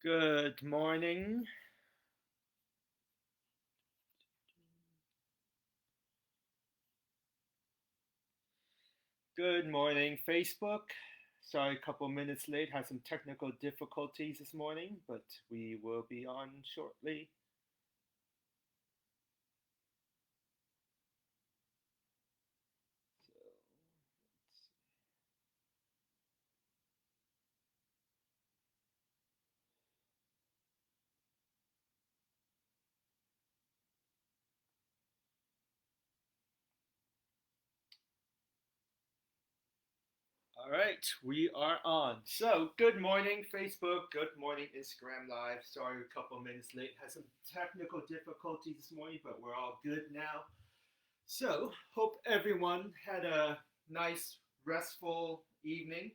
Good morning. Good morning, Facebook. Sorry, a couple minutes late. Had some technical difficulties this morning, but we will be on shortly. So, all right, we are on. So, good morning, Facebook. Good morning, Instagram Live. Sorry, a couple minutes late. Had some technical difficulties this morning, but we're all good now. So, hope everyone had a nice, restful evening.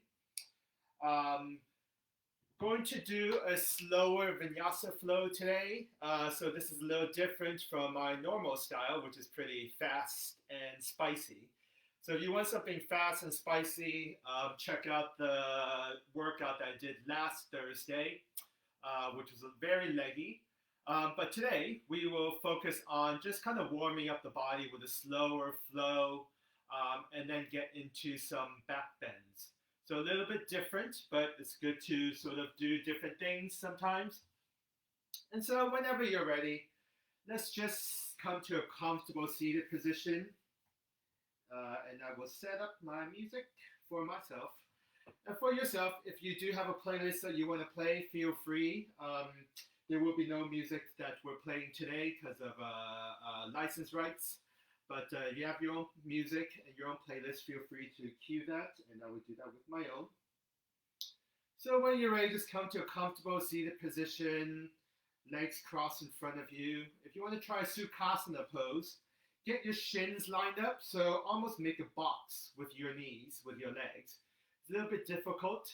Um, Going to do a slower vinyasa flow today. So this is a little different from my normal style, which is pretty fast and spicy. So if you want something fast and spicy, check out the workout that I did last Thursday, which was very leggy. But today we will focus on just kind of warming up the body with a slower flow, and then get into some back bends. So a little bit different, but it's good to sort of do different things sometimes. And so whenever you're ready, let's just come to a comfortable seated position. And I will set up my music for myself. And for yourself, if you do have a playlist that you want to play, feel free. There will be no music that we're playing today because of license rights. But if you have your own music and your own playlist, feel free to cue that, and I will do that with my own. So when you're ready, just come to a comfortable seated position, legs crossed in front of you. If you want to try a Sukhasana pose, get your shins lined up, so almost make a box with your knees, with your legs. It's a little bit difficult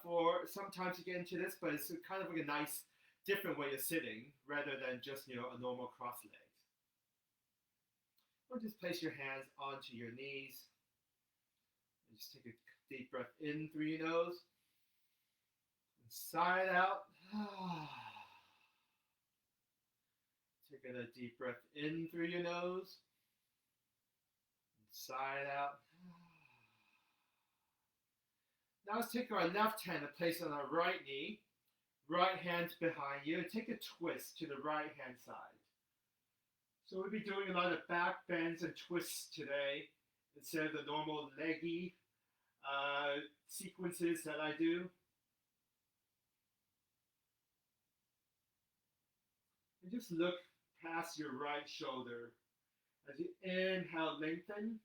for sometimes to get into this, but it's kind of like a nice, different way of sitting rather than just a normal cross legs. Or just place your hands onto your knees and just take a deep breath in through your nose and sigh it out. Take a deep breath in through your nose and sigh it out. Now let's take our left hand and place it on our right knee. Right hand behind you. And take a twist to the right hand side. So we'll be doing a lot of back bends and twists today instead of the normal leggy sequences that I do. And just look past your right shoulder. As you inhale, lengthen.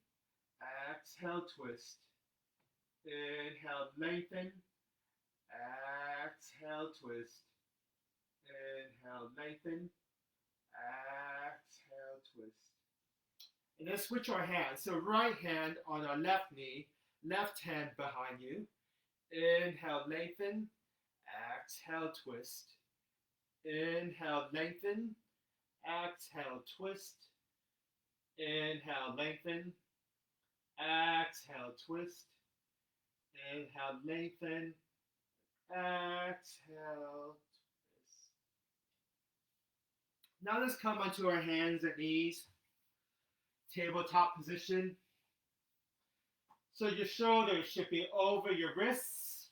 Exhale, twist. Inhale, lengthen. Exhale, twist. Inhale, lengthen. Exhale, twist. And then switch our hands. So right hand on our left knee, left hand behind you. Inhale, lengthen. Exhale, twist. Inhale, lengthen. Exhale, twist. Inhale, lengthen. Exhale, twist. Inhale, lengthen. Exhale, twist. Now let's come onto our hands and knees. Tabletop position. So your shoulders should be over your wrists,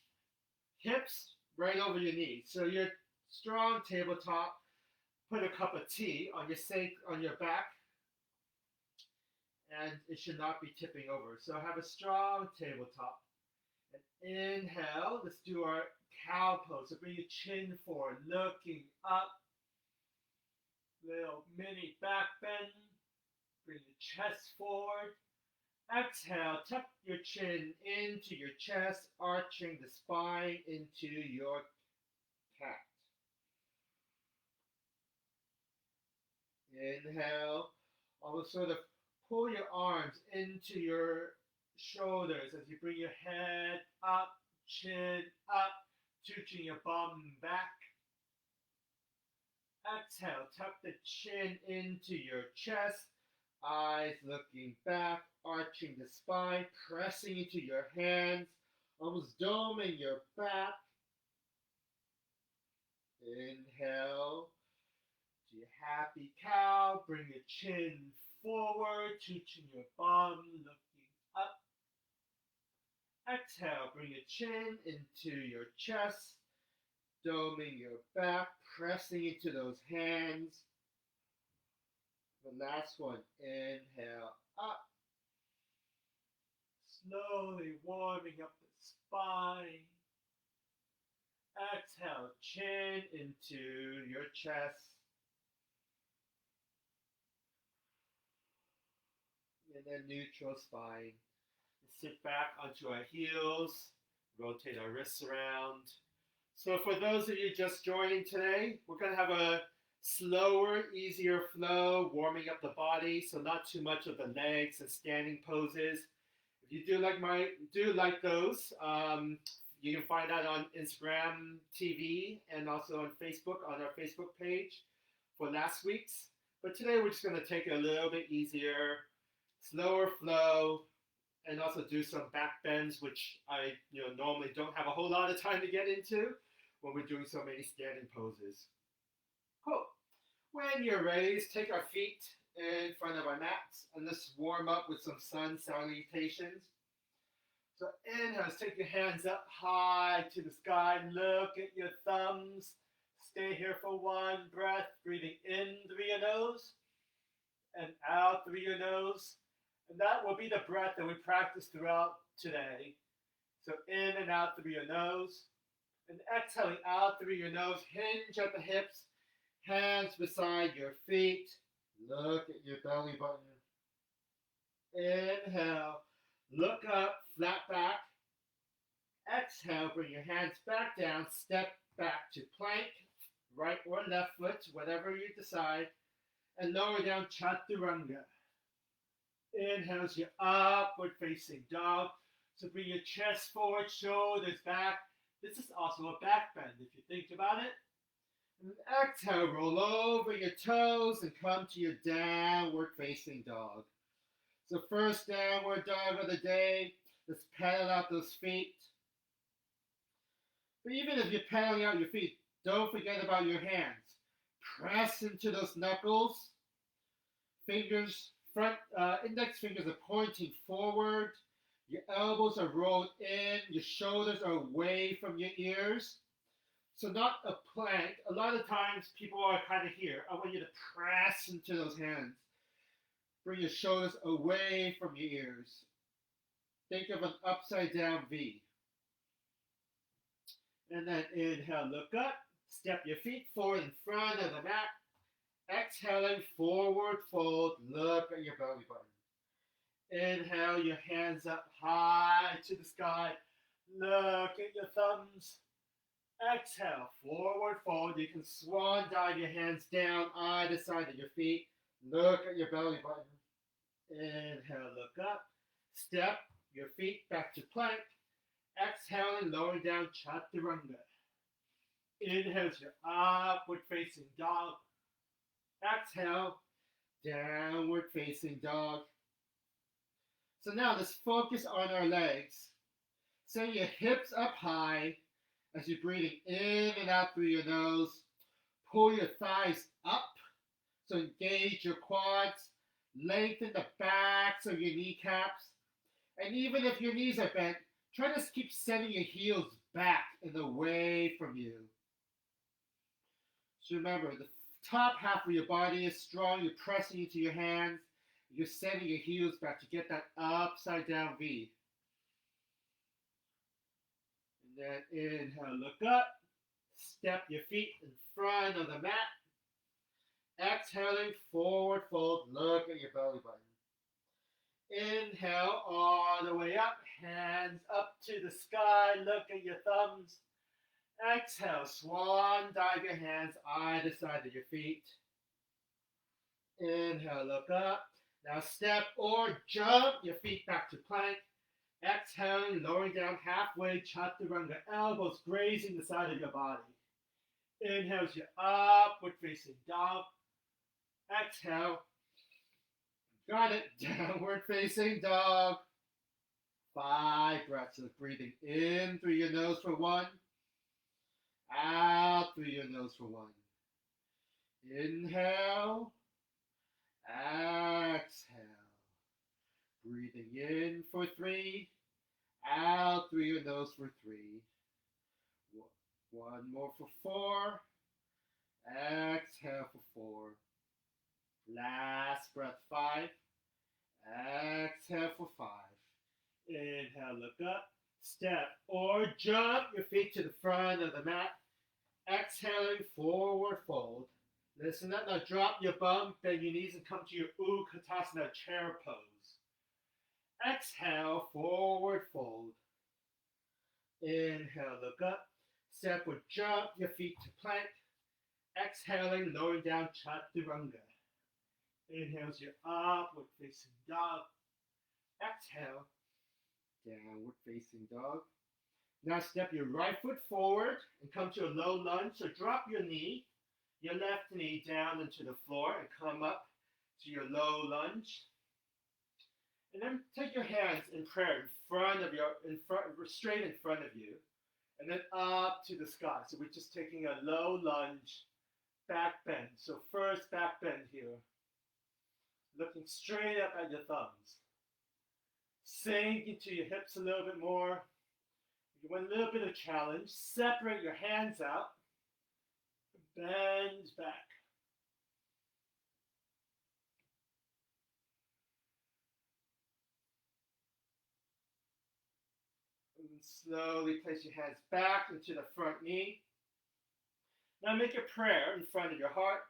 hips, right over your knees. So your strong tabletop. Put a cup of tea on your back, and it should not be tipping over. So have a strong tabletop. And inhale. Let's do our cow pose. So bring your chin forward, looking up. Little mini back bend. Bring your chest forward. Exhale, tuck your chin into your chest, arching the spine into your cat. Inhale, almost sort of pull your arms into your shoulders as you bring your head up, chin up, touching your bum back. Exhale, tuck the chin into your chest, eyes looking back, arching the spine, pressing into your hands, almost doming your back. Inhale. To your happy cow. Bring your chin forward, reaching your bum, looking up. Exhale. Bring your chin into your chest, doming your back, pressing into those hands. The last one. Inhale up. Slowly warming up the spine. Exhale, chin into your chest. And then neutral spine. Sit back onto our heels. Rotate our wrists around. So for those of you just joining today, we're going to have a slower, easier flow, warming up the body, so not too much of the legs and standing poses. If you do like those, you can find that on Instagram TV and also on Facebook, on our Facebook page for last week's. But today we're just going to take it a little bit easier, slower flow, and also do some back bends, which I normally don't have a whole lot of time to get into when we're doing so many standing poses. Cool. When you're ready, let's take our feet in front of our mats and let's warm up with some sun salutations. So inhale, let's take your hands up high to the sky. Look at your thumbs. Stay here for one breath. Breathing in through your nose and out through your nose. And that will be the breath that we practice throughout today. So in and out through your nose. And exhaling out through your nose. Hinge at the hips. Hands beside your feet. Look at your belly button. Inhale. Look up, flat back. Exhale, bring your hands back down. Step back to plank. Right or left foot, whatever you decide. And lower down, chaturanga. Inhale as your upward facing dog. So bring your chest forward, shoulders back. This is also a back bend if you think about it. And exhale, roll over your toes and come to your downward facing dog. So first downward dog of the day. Let's pedal out those feet. But even if you're pedaling out your feet, don't forget about your hands. Press into those knuckles. Fingers, index fingers are pointing forward. Your elbows are rolled in. Your shoulders are away from your ears. So not a plank. A lot of times people are kind of here. I want you to press into those hands. Bring your shoulders away from your ears. Think of an upside down V. And then inhale, look up. Step your feet forward in front of the mat. Exhaling, forward fold. Look at your belly button. Inhale, your hands up high to the sky. Look at your thumbs. Exhale, forward fold. You can swan dive your hands down either side of your feet. Look at your belly button. Inhale, look up. Step your feet back to plank. Exhaling, lowering down, chaturanga. Inhale, your upward facing dog. Exhale, downward facing dog. So now let's focus on our legs. Send your hips up high as you're breathing in and out through your nose. Pull your thighs up, so engage your quads. Lengthen the backs of your kneecaps. And even if your knees are bent, try to keep sending your heels back and away from you. So remember, the top half of your body is strong. You're pressing into your hands. You're sending your heels back to get that upside down V. And then inhale, look up. Step your feet in front of the mat. Exhaling, forward fold. Look at your belly button. Inhale all the way up. Hands up to the sky. Look at your thumbs. Exhale, swan dive your hands either side of your feet. Inhale, look up. Now step or jump your feet back to plank. Exhaling, lowering down halfway, chaturanga, elbows grazing the side of your body. Inhale, your upward facing dog. Exhale. Got it. Downward facing dog. 5 breaths of breathing in through your nose for 1. Out through your nose for 1. Inhale. Exhale. Breathing in for 3. Out through your nose for 3. 1 more for 4. Exhale for 4. Last breath, 5. Exhale for 5. Inhale, look up. Step or jump your feet to the front of the mat. Exhaling, forward fold. Listen up. Now drop your bum, bend your knees, and come to your Utkatasana chair pose. Exhale, forward fold. Inhale, look up. Step or jump your feet to plank. Exhaling, lowering down, chaturanga. Inhales your upward facing dog. Exhale, downward facing dog. Now step your right foot forward and come to a low lunge. So drop your left knee down into the floor and come up to your low lunge. And then take your hands in prayer straight in front of you, and then up to the sky. So we're just taking a low lunge, back bend. So first back bend here, looking straight up at your thumbs. Sink into your hips a little bit more. You want a little bit of challenge. Separate your hands out. Bend back. And slowly place your hands back into the front knee. Now make a prayer in front of your heart.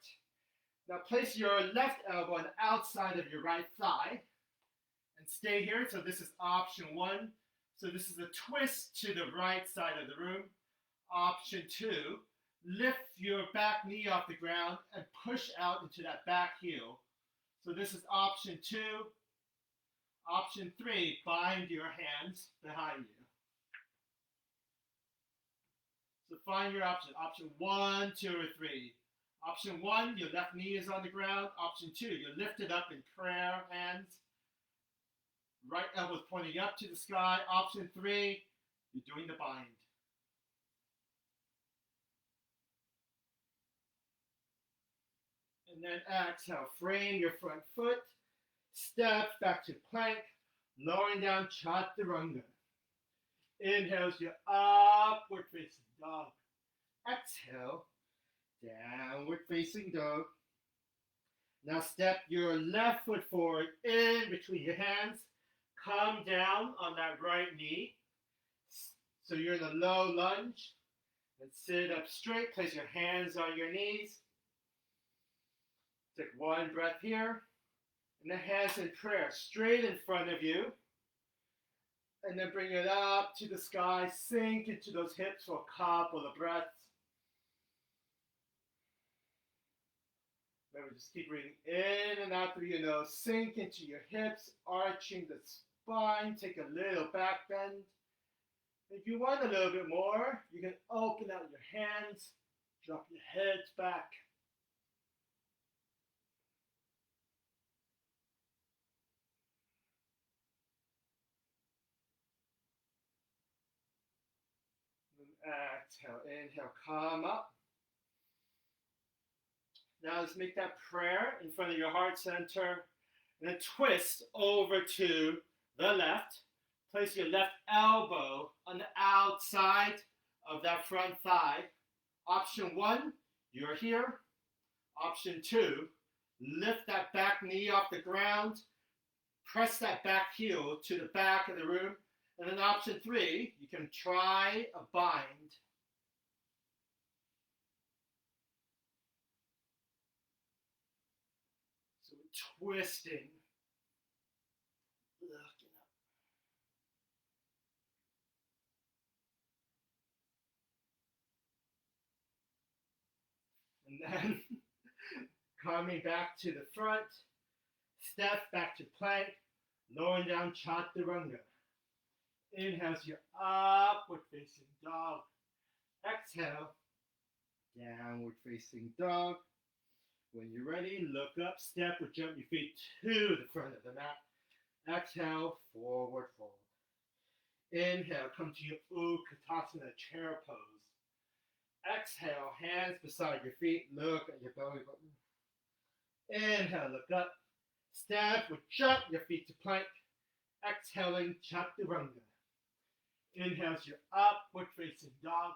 Now place your left elbow on the outside of your right thigh. And stay here. So this is option 1. So this is a twist to the right side of the room. Option 2, lift your back knee off the ground and push out into that back heel. So this is option 2. Option 3, bind your hands behind you. So find your option. Option 1, 2, or 3. Option 1, your left knee is on the ground. Option 2, you lift it up in prayer hands. Right elbow pointing up to the sky. Option 3, you're doing the bind. And then exhale, frame your front foot. Step back to plank. Lowering down, chaturanga. Inhales your upward facing dog. Exhale, downward facing dog. Now step your left foot forward in between your hands. Come down on that right knee. So you're in a low lunge. And sit up straight. Place your hands on your knees. Take 1 breath here. And the hands in prayer straight in front of you. And then bring it up to the sky. Sink into those hips for a couple of breaths. Remember, just keep breathing in and out through your nose. Sink into your hips, arching the spine. Take a little back bend. If you want a little bit more, you can open out your hands. Drop your heads back. Exhale, inhale, come up. Now let's make that prayer in front of your heart center. And then twist over to the left. Place your left elbow on the outside of that front thigh. Option 1, you're here. Option 2, lift that back knee off the ground. Press that back heel to the back of the room. And then option 3, you can try a bind. So we're twisting. Looking up. And then coming back to the front. Step back to plank. Lowering down, chaturanga. Inhales your upward facing dog. Exhale, downward facing dog. When you're ready, look up, step or jump your feet to the front of the mat. Exhale, forward fold. Inhale, come to your Utkatasana chair pose. Exhale, hands beside your feet. Look at your belly button. Inhale, look up. Step or jump your feet to plank. Exhaling, chaturanga. Inhale, your upward facing dog.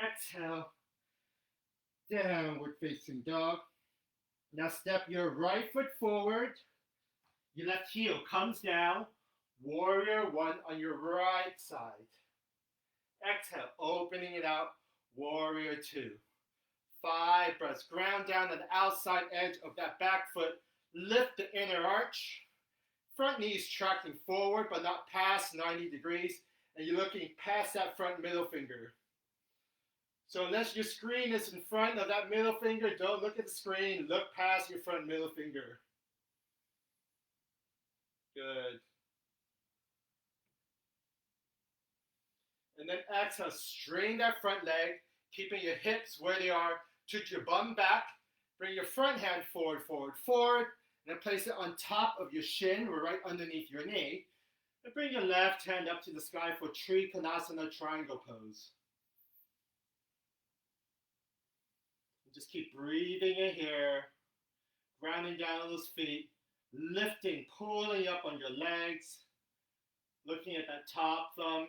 Exhale, downward facing dog. Now step your right foot forward. Your left heel comes down. Warrior one on your right side. Exhale, opening it out. Warrior two. 5 breaths. Ground down on the outside edge of that back foot. Lift the inner arch. Front knee is tracking forward, but not past 90 degrees. And you're looking past that front middle finger. So unless your screen is in front of that middle finger, don't look at the screen. Look past your front middle finger. Good. And then exhale, strain that front leg, keeping your hips where they are. Toot your bum back. Bring your front hand forward, forward, forward. And then place it on top of your shin or right underneath your knee. And bring your left hand up to the sky for Trikonasana triangle pose. And just keep breathing in here. Grounding down on those feet. Lifting, pulling up on your legs. Looking at that top thumb.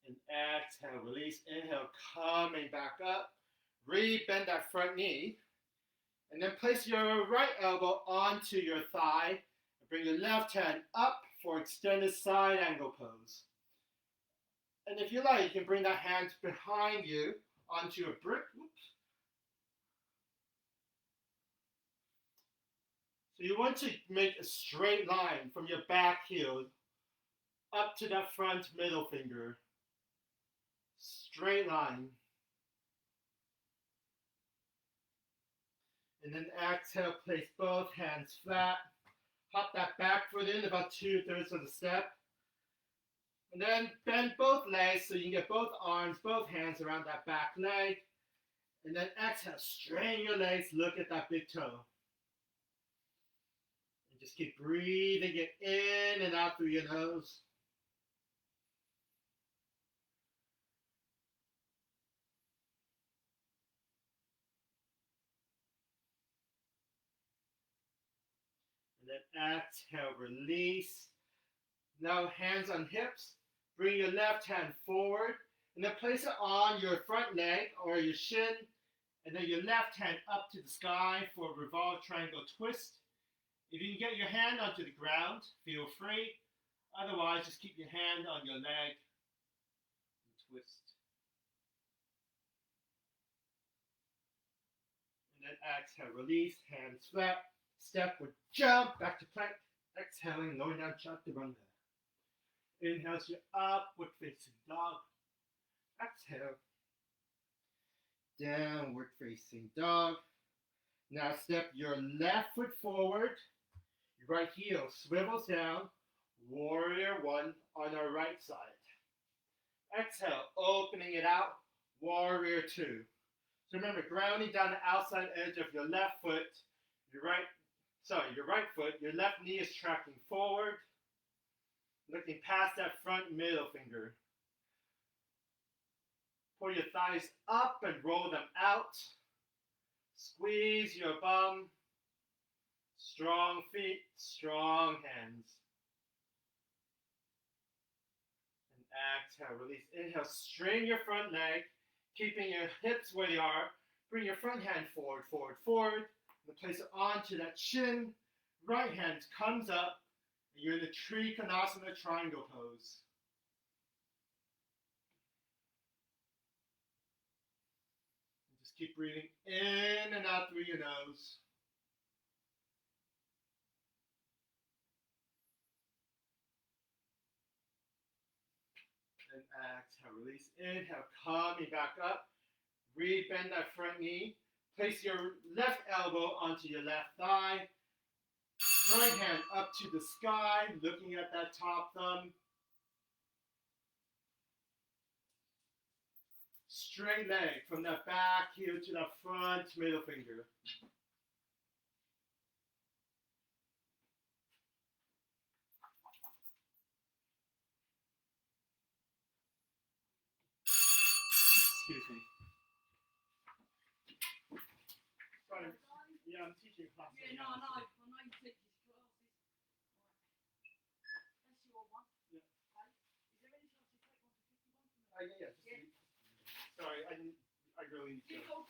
And exhale, release, inhale, coming back up. Re-bend that front knee. And then place your right elbow onto your thigh. And bring your left hand up for extended side angle pose. And if you like, you can bring that hand behind you onto a brick. Whoops. So you want to make a straight line from your back heel up to that front middle finger. Straight line. And then exhale, place both hands flat. Hop that back foot in about 2/3 of the step. And then bend both legs so you can get both arms, both hands around that back leg. And then exhale, strain your legs, look at that big toe. And just keep breathing it in and out through your nose. And then exhale, release. Now hands on hips. Bring your left hand forward. And then place it on your front leg or your shin. And then your left hand up to the sky for a revolve triangle twist. If you can get your hand onto the ground, feel free. Otherwise, just keep your hand on your leg and twist. And then exhale, release, hands flat. Step or jump back to plank. Exhaling, lowering down, chaturanga. Inhale, your upward facing dog. Exhale. Downward facing dog. Now step your left foot forward. Your right heel swivels down. Warrior one on our right side. Exhale, opening it out. Warrior two. So remember, grounding down the outside edge of your left foot. Your right foot. Your left knee is tracking forward. Looking past that front middle finger. Pull your thighs up and roll them out. Squeeze your bum. Strong feet, strong hands. And exhale, release. Inhale, strain your front leg, keeping your hips where they are. Bring your front hand forward, forward, forward. And place it onto that shin. Right hand comes up. And you're in the Trikonasana triangle pose. And just keep breathing in and out through your nose. And exhale, release. Inhale, coming back up. Re-bend that front knee. Place your left elbow onto your left thigh. Right hand up to the sky, looking at that top thumb. Straight leg from that back heel to the front middle finger. I'm teaching a class. Yeah, no, I know. I know you teach these classes. Right. That's your one. Yeah. Okay. Is there any chance you take one for 51 from me? Yeah. Sorry, I really need to. Go.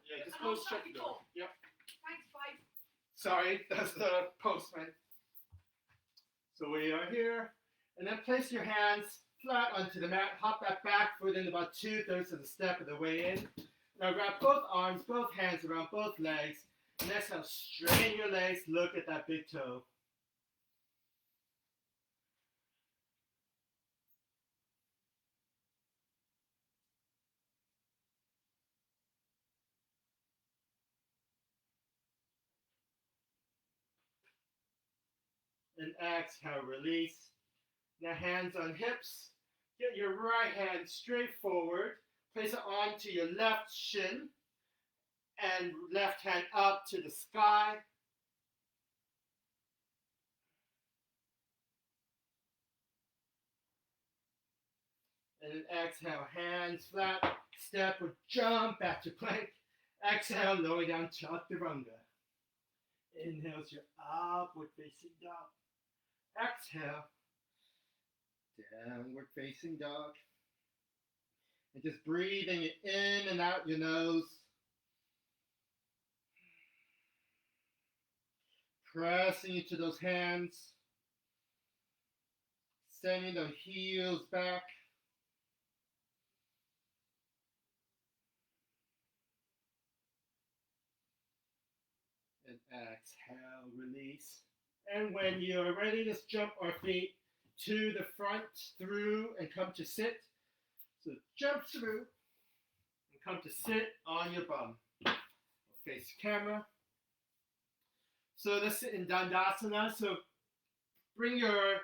Yeah, just And close, I'll shut shut the your door. door. Yep. Thanks, babe. Sorry, that's the postman. So we are here, and then place your hands flat onto the mat. Hop that back foot in about 2/3 of the step of the way in. Now grab both arms, both hands around both legs, and let's have straighten your legs. Look at that big toe. And exhale, release. Now hands on hips. Get your right hand straight forward. Place it onto your left shin. And left hand up to the sky. And then exhale, hands flat. Step or jump back to plank. Exhale, lower down, chaturanga. Inhales your upward facing dog. Exhale, downward facing dog. And just breathing it in and out your nose. Pressing into those hands. Sending the heels back. And exhale, release. And when you're ready, just jump our feet to the front, through, and come to sit. So jump through and come to sit on your bum. Face camera. So let's sit in Dandasana. So bring your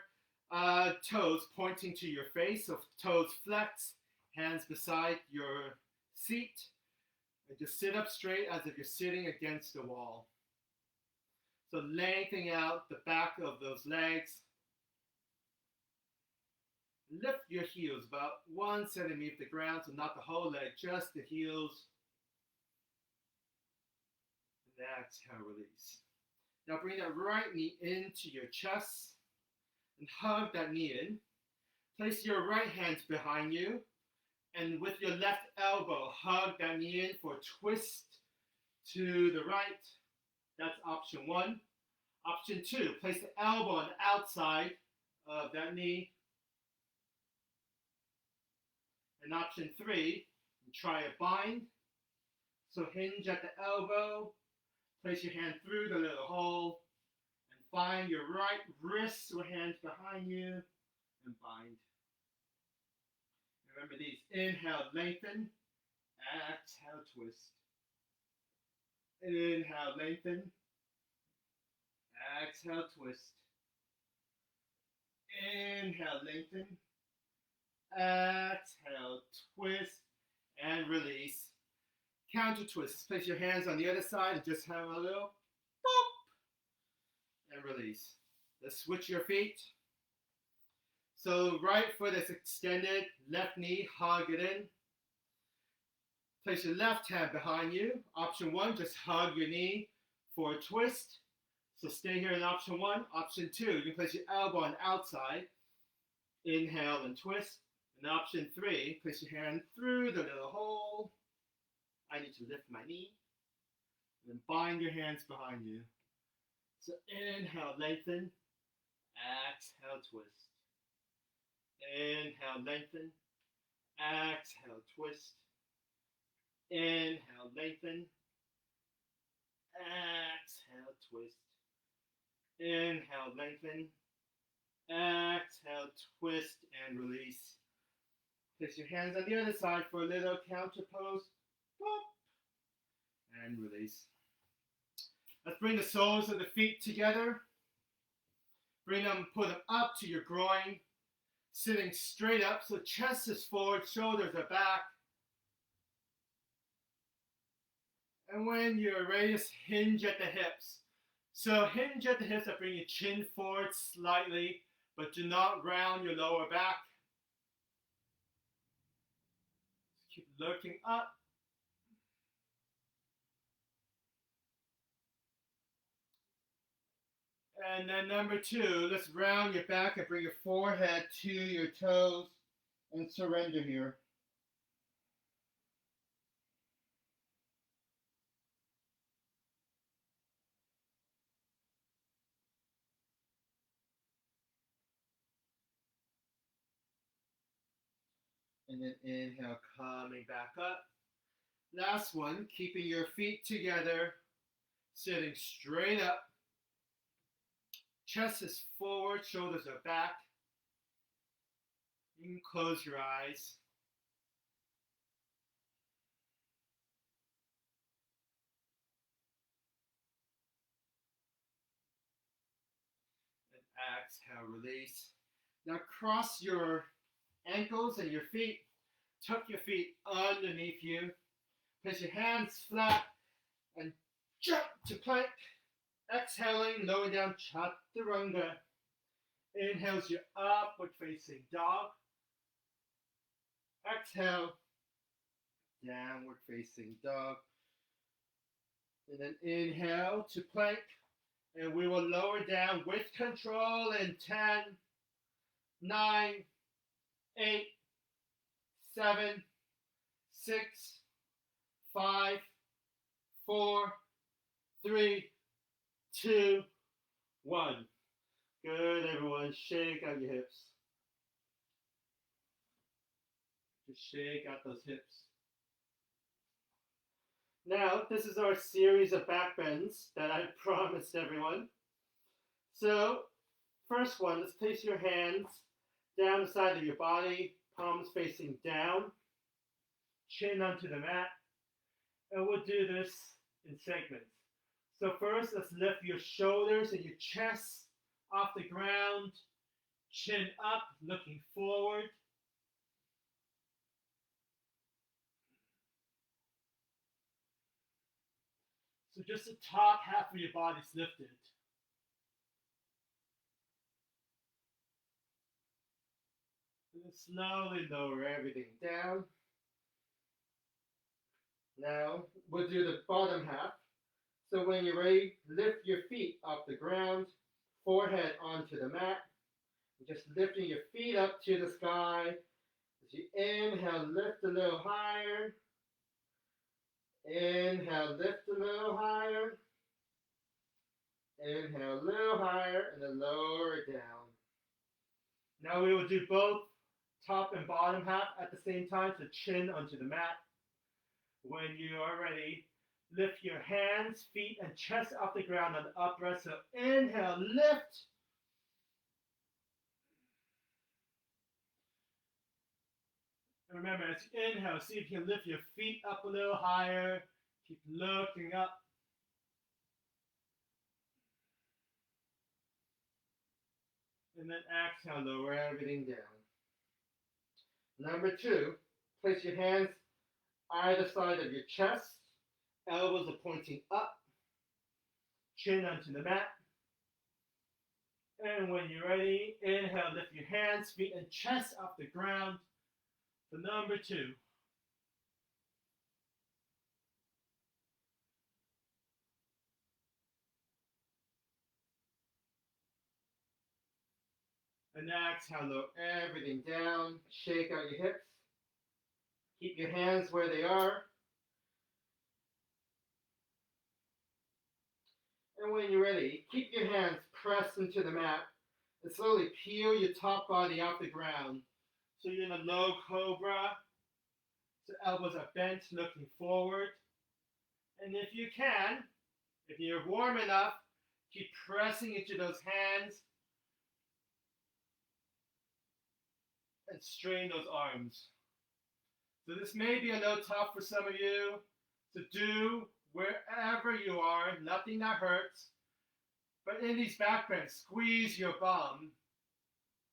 toes pointing to your face. So toes flex, hands beside your seat. And just sit up straight as if you're sitting against a wall. So lengthening out the back of those legs. Lift your heels about 1 centimeter off the ground, so not the whole leg, just the heels. And exhale, release. Now bring that right knee into your chest and hug that knee in. Place your right hand behind you, and with your left elbow, hug that knee in for a twist to the right. That's option 1. Option 2, place the elbow on the outside of that knee. And option 3, try a bind. So hinge at the elbow, place your hand through the little hole, and find your right wrist or hand behind you, and bind. Remember these, inhale, lengthen, exhale, twist. Inhale, lengthen, exhale, twist. Inhale, lengthen, exhale, twist, and release. Counter twist. Place your hands on the other side and just have a little boop, and release. Let's switch your feet. So right foot is extended, left knee, hug it in. Place your left hand behind you. Option 1, just hug your knee for a twist. So stay here in option 1. Option 2, you can place your elbow on the outside. Inhale and twist. And option 3, place your hand through the little hole. I need to lift my knee. And then bind your hands behind you. So inhale, lengthen. Exhale, twist. Inhale, lengthen. Exhale, twist. Inhale, lengthen. Exhale, twist. Inhale, lengthen. Exhale, twist, and release. Place your hands on the other side for a little counter pose. Boop, and release. Let's bring the soles of the feet together. Bring them, put them up to your groin. Sitting straight up, so chest is forward, shoulders are back. And when you're ready, just hinge at the hips. So hinge at the hips, that bring your chin forward slightly, but do not round your lower back. Keep looking up. And then number 2, let's round your back and bring your forehead to your toes and surrender here. And then inhale, coming back up. Last one, keeping your feet together, sitting straight up. Chest is forward, shoulders are back. You can close your eyes. And exhale, release. Now cross your ankles and your feet. Tuck your feet underneath you. Place your hands flat and jump to plank. Exhaling, lowering down, chaturanga. Inhales your upward facing dog. Exhale, downward facing dog. And then inhale to plank. And we will lower down with control in 10, 9, 8, 7, 6, 5, 4, 3, 2, 1. Good, everyone. Shake out your hips. Just shake out those hips. Now, this is our series of back bends that I promised everyone. So, first one, let's place your hands down the side of your body, palms facing down, chin onto the mat. And we'll do this in segments. So first, let's lift your shoulders and your chest off the ground, chin up, looking forward. So just the top half of your body's lifted. And then slowly lower everything down. Now, we'll do the bottom half. So when you're ready, lift your feet off the ground, forehead onto the mat. Just lifting your feet up to the sky. As you inhale, lift a little higher. Inhale, lift a little higher. Inhale, a little higher, and then lower it down. Now we will do both top and bottom half at the same time, so chin onto the mat. When you are ready, lift your hands, feet, and chest off the ground on the up breath. So inhale, lift. And remember, as you inhale, see if you can lift your feet up a little higher. Keep looking up. And then exhale, lower everything down. Number 2, place your hands either side of your chest. Elbows are pointing up. Chin onto the mat. And when you're ready, inhale, lift your hands, feet, and chest off the ground. For number 2. And exhale, lower everything down. Shake out your hips. Keep your hands where they are. And when you're ready, keep your hands pressed into the mat and slowly peel your top body off the ground. So you're in a low cobra. So elbows are bent, looking forward. And if you can, if you're warm enough, keep pressing into those hands and strain those arms. So this may be a little tough for some of you to do wherever you are, nothing that hurts. But in these back bends, squeeze your bum,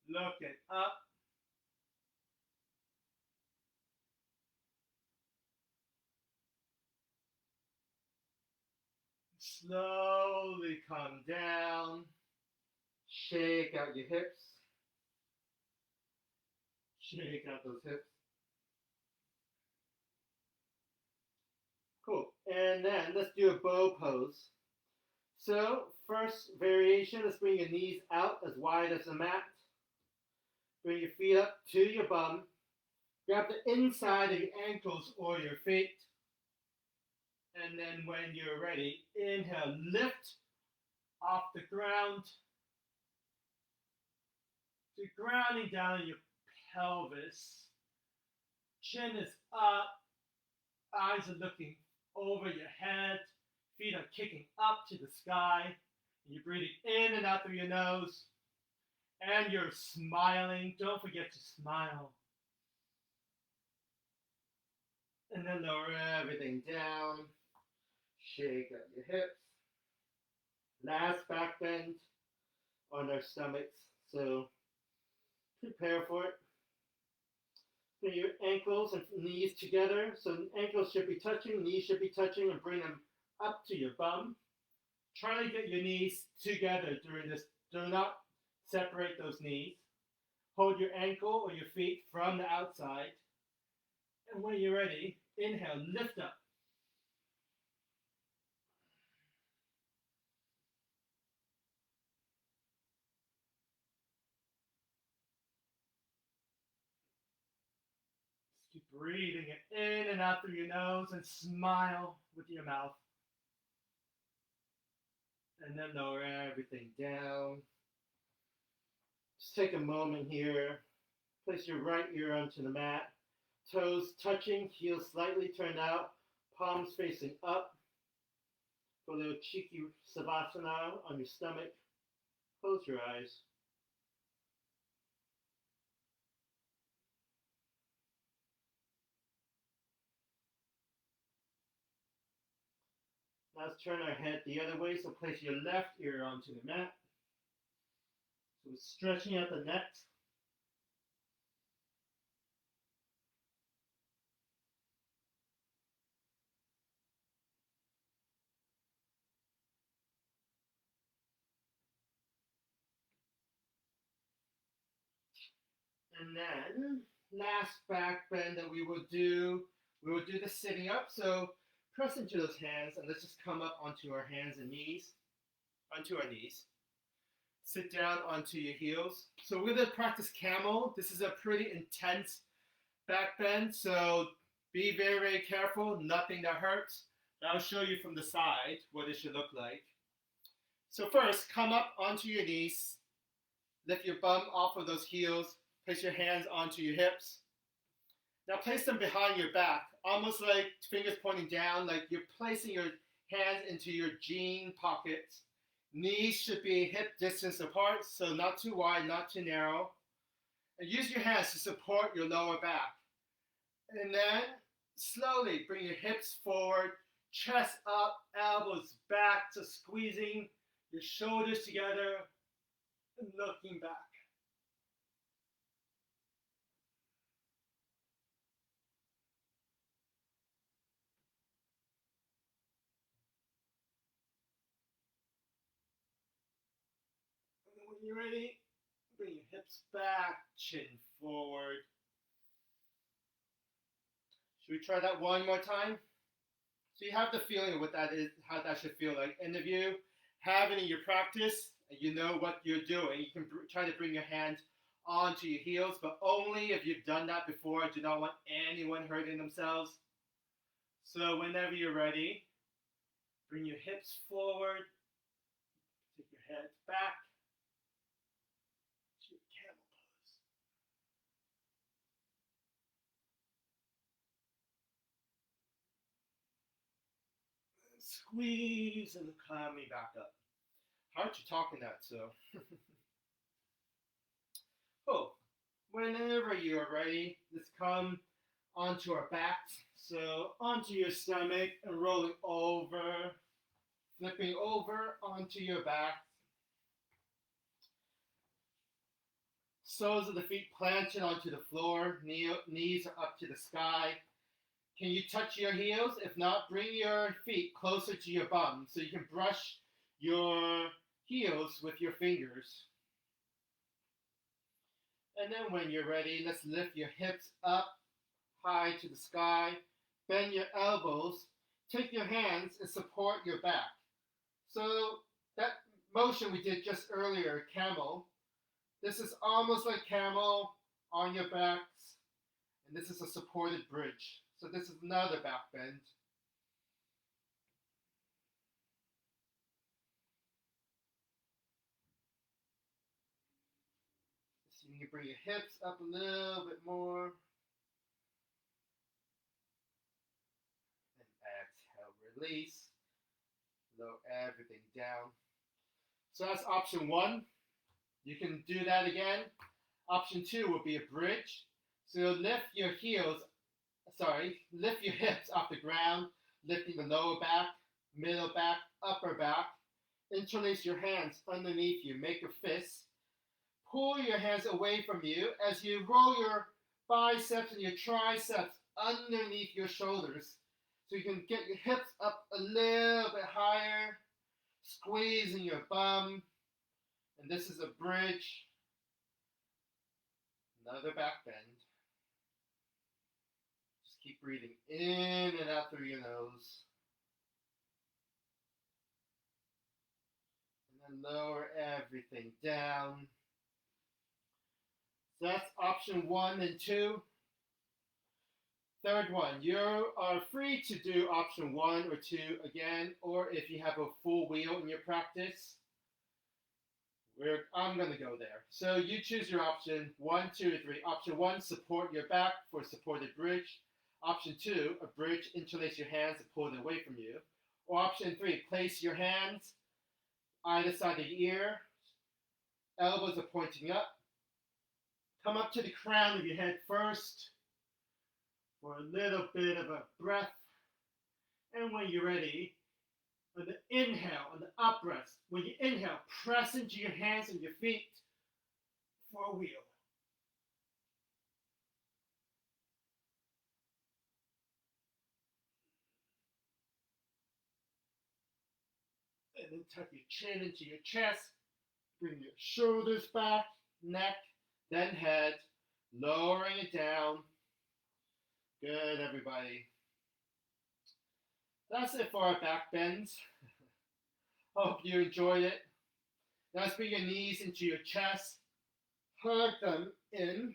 looking up. Slowly come down, shake out your hips, shake out those hips. Cool, and then let's do a bow pose. So, first variation, let's bring your knees out as wide as the mat. Bring your feet up to your bum. Grab the inside of your ankles or your feet. And then when you're ready, inhale, lift off the ground. So you're grounding down in your pelvis. Chin is up. Eyes are looking over your head. Feet are kicking up to the sky. And you're breathing in and out through your nose. And you're smiling. Don't forget to smile. And then lower everything down. Shake up your hips. Last back bend on our stomachs. So prepare for it. Bring your ankles and knees together. So ankles should be touching, knees should be touching, and bring them up to your bum. Try to get your knees together during this. Do not separate those knees. Hold your ankle or your feet from the outside. And when you're ready, inhale, lift up. Keep breathing it in and out through your nose and smile with your mouth. And then lower everything down. Just take a moment here. Place your right ear onto the mat. Toes touching, heels slightly turned out, palms facing up. For a little cheeky savasana on your stomach. Close your eyes. Now let's turn our head the other way. So place your left ear onto the mat. So we're stretching out the neck. And then last back bend that we will do the sitting up. So press into those hands and let's just come up onto our hands and knees, onto our knees. Sit down onto your heels. So we're going to practice camel. This is a pretty intense back bend, so be very, very careful. Nothing that hurts. I'll show you from the side what it should look like. So first, come up onto your knees. Lift your bum off of those heels. Place your hands onto your hips. Now place them behind your back, almost like fingers pointing down, like you're placing your hands into your jean pockets. Knees should be hip distance apart, so not too wide, not too narrow. And use your hands to support your lower back. And then slowly bring your hips forward, chest up, elbows back, to squeezing your shoulders together and looking back. When you're ready, bring your hips back, chin forward. Should we try that one more time? So you have the feeling of what that is, how that should feel like. And if you have it in your practice, and you know what you're doing, you can try to bring your hands onto your heels, but only if you've done that before. I do not want anyone hurting themselves. So whenever you're ready, bring your hips forward, take your head back. Camel pose. Squeeze and climb me back up. Hard to talk in that, so. Oh, whenever you're ready, let's come onto our backs. So onto your stomach and rolling over, flipping over onto your back. Soles of the feet planted onto the floor, knees are up to the sky. Can you touch your heels? If not, bring your feet closer to your bum so you can brush your heels with your fingers. And then when you're ready, let's lift your hips up high to the sky. Bend your elbows. Take your hands and support your back. So that motion we did just earlier, camel. This is almost like camel on your backs, and this is a supported bridge. So this is another back bend. So you can bring your hips up a little bit more. And exhale, release. Lower everything down. So that's option one. You can do that again. Option two would be a bridge. So you'll lift your hips off the ground, lifting the lower back, middle back, upper back. Interlace your hands underneath you. Make a fist. Pull your hands away from you as you roll your biceps and your triceps underneath your shoulders. So you can get your hips up a little bit higher, squeezing your bum. And this is a bridge. Another back bend. Just keep breathing in and out through your nose. And then lower everything down. So that's option one and two. Third one, you are free to do option one or two again, or if you have a full wheel in your practice, I'm going to go there. So you choose your option 1, 2, 3. Option 1, support your back for a supported bridge. Option 2, a bridge, interlace your hands and pull it away from you. Or option 3, place your hands either side of the ear, elbows are pointing up. Come up to the crown of your head first for a little bit of a breath. And when you're ready, on the inhale, on the up breath, when you inhale, press into your hands and your feet for a wheel. And then tuck your chin into your chest. Bring your shoulders back, neck, then head, lowering it down. Good, everybody. That's it for our back bends. Hope you enjoyed it. Now let's bring your knees into your chest. Hug them in,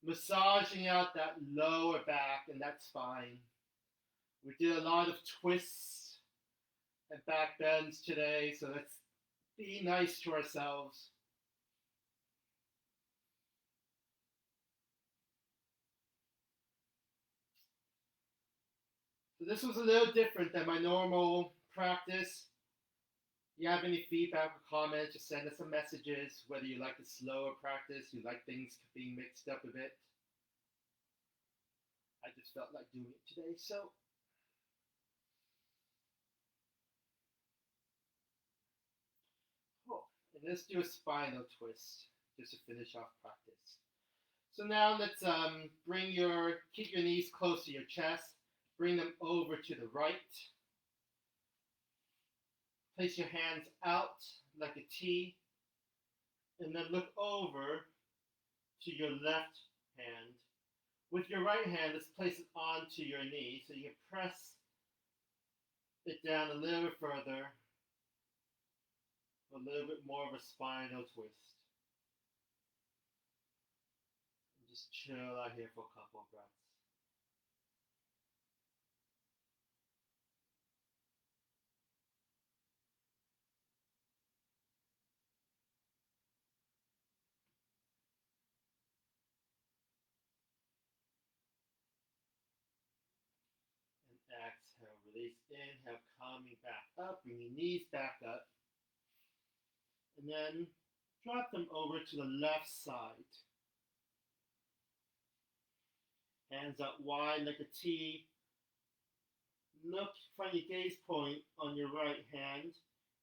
massaging out that lower back and that spine. We did a lot of twists and back bends today, so let's be nice to ourselves. So this was a little different than my normal practice. If you have any feedback or comments, just send us some messages, whether you like the slower practice, you like things being mixed up a bit. I just felt like doing it today, so. Oh, and let's do a spinal twist, just to finish off practice. So now let's keep your knees close to your chest, bring them over to the right. Place your hands out like a T, and then look over to your left hand. With your right hand, let's place it onto your knee so you can press it down a little bit further, a little bit more of a spinal twist. And just chill out here for a couple of breaths. Exhale, release, inhale, coming back up, bring your knees back up, and then drop them over to the left side. Hands out wide like a T. Look, find your gaze point on your right hand,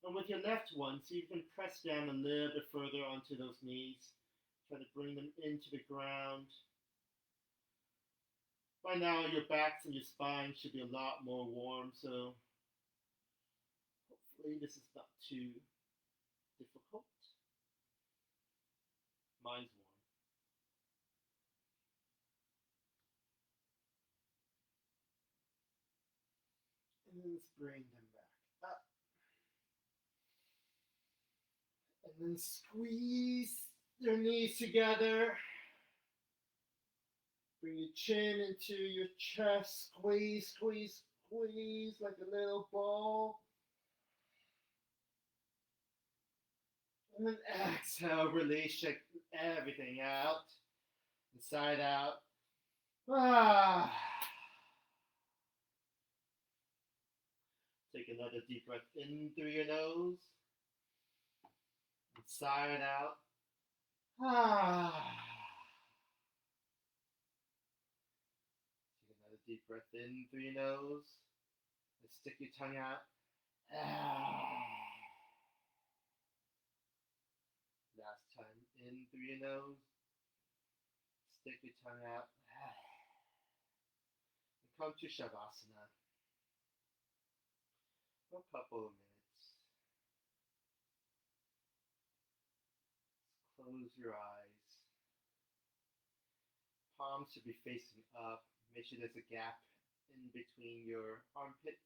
and with your left one, so you can press down a little bit further onto those knees. Try to bring them into the ground. By now, your backs and your spine should be a lot more warm, so hopefully this is not too difficult. Mine's warm. And then let's bring them back up. And squeeze your knees together. Bring your chin into your chest. Squeeze, squeeze, squeeze like a little ball. And then exhale, release, shake everything out. Inside out. Ah. Take another deep breath in through your nose. Inside out. Ah. Take another deep breath in through your nose. And stick your tongue out. Ah. Last time in through your nose. Stick your tongue out. And come to Shavasana for a couple of minutes. Close your eyes. Palms should be facing up. Make sure there's a gap in between your armpits.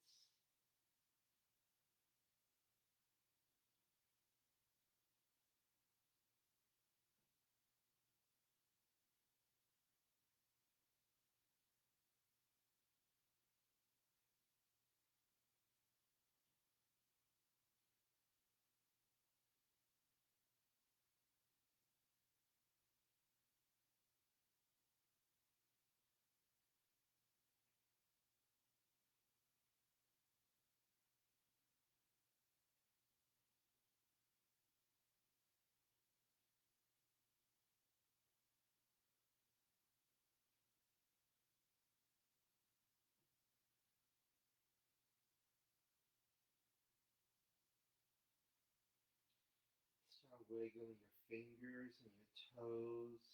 Start wiggling your fingers and your toes.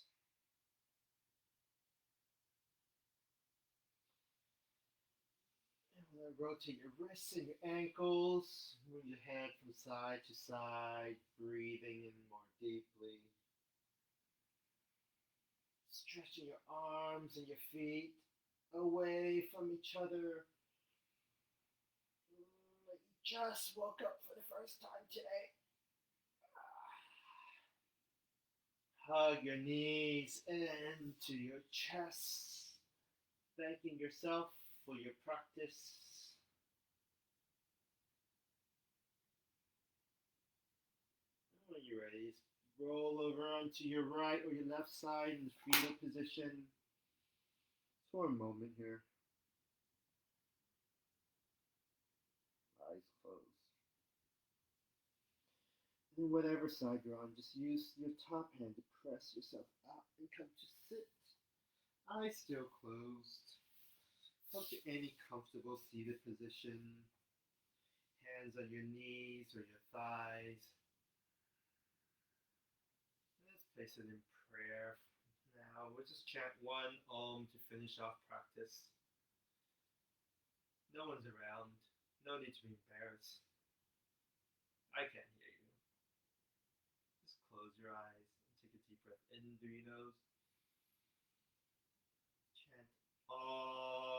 And rotate your wrists and your ankles. Move your head from side to side, breathing in more deeply. Stretching your arms and your feet away from each other. Like you just woke up for the first time today. Hug your knees into your chest, thanking yourself for your practice. When you're ready, roll over onto your right or your left side in fetal position for a moment here. Eyes closed. And whatever side you're on, just use your top hand to press yourself up and come to sit. Eyes still closed. Come to any comfortable seated position. Hands on your knees or your thighs. Let's place it in prayer. Now we'll just chant one Om to finish off practice. No one's around. No need to be embarrassed. I can't hear you. Just close your eyes and take a deep breath in through your nose. Chant Om.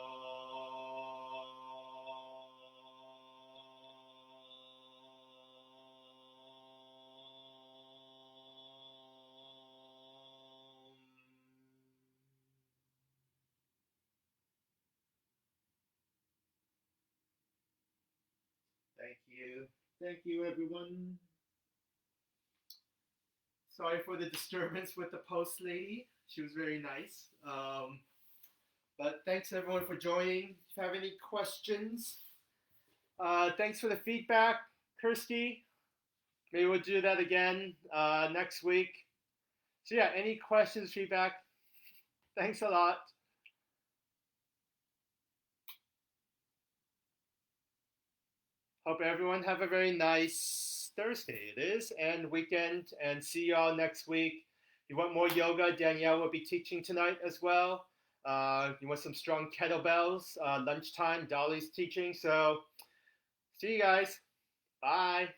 Thank you. Thank you, everyone. Sorry for the disturbance with the post lady. She was very nice. But thanks, everyone, for joining. If you have any questions, thanks for the feedback, Kirsty. Maybe we'll do that again next week. So, yeah, any questions, feedback? Thanks a lot. Hope everyone have a very nice Thursday, it is, and weekend, and see y'all next week. If you want more yoga, Danielle will be teaching tonight as well. You want some strong kettlebells, lunchtime, Dolly's teaching. So see you guys. Bye.